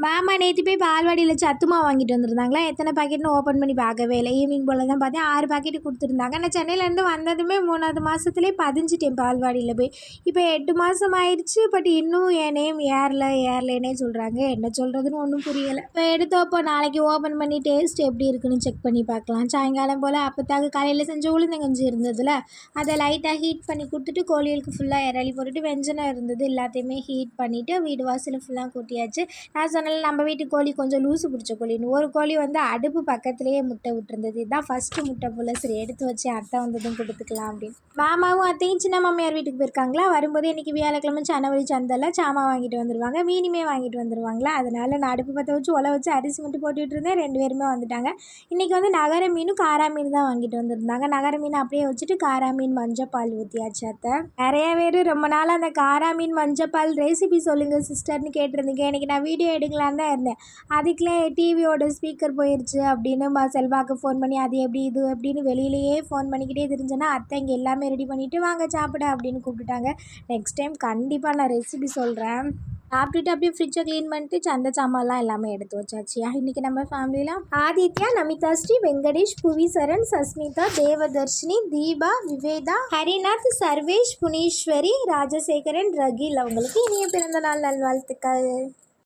மாமா நேற்று போய் பால்வாடியில் சத்துமா வாங்கிட்டு வந்திருந்தாங்களா. எத்தனை பாக்கெட்னு ஓப்பன் பண்ணி பார்க்கவே இல்லை. ஈவினிங் போல் தான் பார்த்தேன் 6 பாக்கெட்டு கொடுத்துருந்தாங்க. நான் சென்னையிலேருந்து வந்ததுமே 3வது மாதத்துலேயே பதிஞ்சிட்டேன் பால்வாடியில் போய். இப்போ 8 மாதம் ஆயிடுச்சு. பட் இன்னும் என் நேம் ஏறலைன்னே சொல்கிறாங்க. என்ன சொல்கிறதுன்னு ஒன்றும் புரியலை. இப்போ எடுத்தப்போ நாளைக்கு ஓப்பன் பண்ணி டேஸ்ட் எப்படி இருக்குன்னு செக் பண்ணி பார்க்கலாம். சாயங்காலம் போல் அப்போத்தாக காலையில் செஞ்ச உளுந்தங்கஞ்சி இருந்ததில்ல, அதை லைட்டாக ஹீட் பண்ணி கொடுத்துட்டு கோழிகளுக்கு ஃபுல்லாக இறலி போட்டுட்டு வெஞ்சனம் இருந்தது எல்லாத்தையுமே ஹீட் பண்ணிவிட்டு வீடு வாசல் ஃபுல்லாக கூட்டியாச்சு. நான் சொன்னால நம்ம வீட்டு கோழி கொஞ்சம் லூசு பிடிச்ச கோழின்னு. ஒரு கோழி வந்து அடுப்பு பக்கத்துலேயே முட்டை விட்டுருந்தது. இதுதான் ஃபஸ்ட்டு முட்டை போல். சரி எடுத்து வச்சு அத்தை வந்ததும் கொடுத்துக்கலாம் அப்படின்னு. மாமாவும் அத்தையும் சின்ன மாமியார் வீட்டுக்கு போயிருக்காங்களா. வரும்போது இன்றைக்கி வியாழக்கிழமை சனவரி சந்தையில் சாமான் வாங்கிட்டு வந்துடுவாங்க, மீனுமே வாங்கிட்டு வந்துடுவாங்களா. அதனால் நான் அடுப்பு பற்ற வச்சு உலை வச்சு அரிசி மட்டும் போட்டுட்டு இருந்தேன். 2 பேருமே வந்துட்டாங்க. இன்றைக்கி வந்து நகர மீனும் காரா மீன் தான் வாங்கிட்டு வந்திருந்தாங்க. நகர மீன் அப்படியே வச்சுட்டு காரா மீன் மஞ்சப்பால் ஊற்றியாச்சு. அத்தை நிறைய பேர் ரொம்ப நாள் அந்த காரா மீன் மஞ்சப்பால் ரெசிபி சொல்லுங்கள் சிஸ்டர்னு கேட்டிருந்தீங்க. இன்றைக்கி நான் வீடியோ எடுக்கலான்னு தான் இருந்தேன். அதுக்குள்ளே டிவியோட ஸ்பீக்கர் போயிடுச்சு அப்படின்னு செல்வாக்கு ஃபோன் பண்ணி அது எப்படி இது அப்படின்னு வெளியிலேயே ஃபோன் பண்ணிக்கிட்டே தெரிஞ்சேன்னா அத்தை இங்கே எல்லாமே ரெடி பண்ணிவிட்டு வாங்க சாப்பிட அப்படின்னு கூப்பிட்டுட்டாங்க. நெக்ஸ்ட் டைம் கண்டிப்பாக நான் ரெசிபி சொல்கிறேன். சாப்பிட்டுட்டு அப்படியே ஃப்ரிட்ஜை க்ளீன் பண்ணிட்டு சந்தை சாமான்லாம் எல்லாமே எடுத்து வச்சாச்சியா. இன்றைக்கி நம்ம ஃபேமிலியில் ஆதித்யா, நமிதா ஸ்ரீ, வெங்கடேஷ், புவிசரன், சஸ்மிதா, தேவதர்ஷினி, தீபா, விவேதா, ஹரிநாத், சர்வேஷ், புனீஸ்வரி, ராஜசேகரன், ரகில் அவங்களுக்கு இனிய பிறந்த நாள் நல்வாழ்த்துக்கள்.